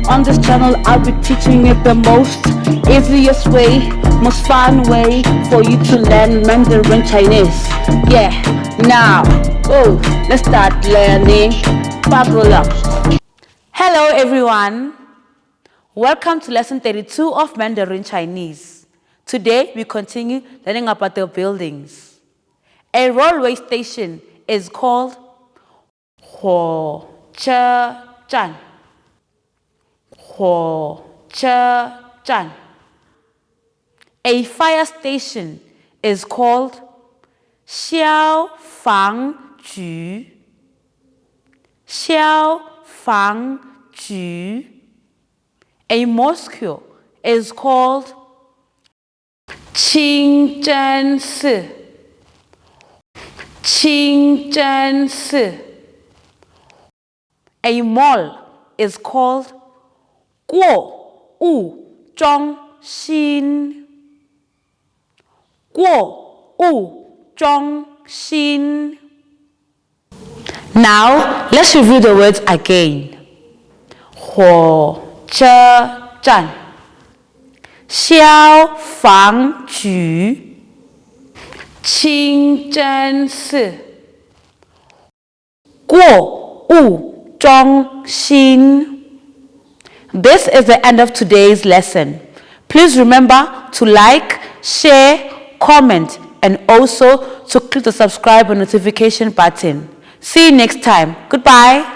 On this channel, I'll be teaching you the most easiest way, most fun way for you to learn Mandarin Chinese. Yeah, now, let's start learning. Buckle up. Hello everyone. Welcome to lesson 32 of Mandarin Chinese. Today, we continue learning about the buildings. A railway station is called 火车站. 火车站. A fire station is called 消防局. 消防局. A mosque is called 清真寺. 清真寺. A mall is called 购物中心. 购物中心. Now, let's review the words again. 火车站, 消防局, 清真寺, 购物中心. This is the end of today's lesson. Please remember to like, share, comment, and also to click the subscribe and notification button. See you next time. Goodbye.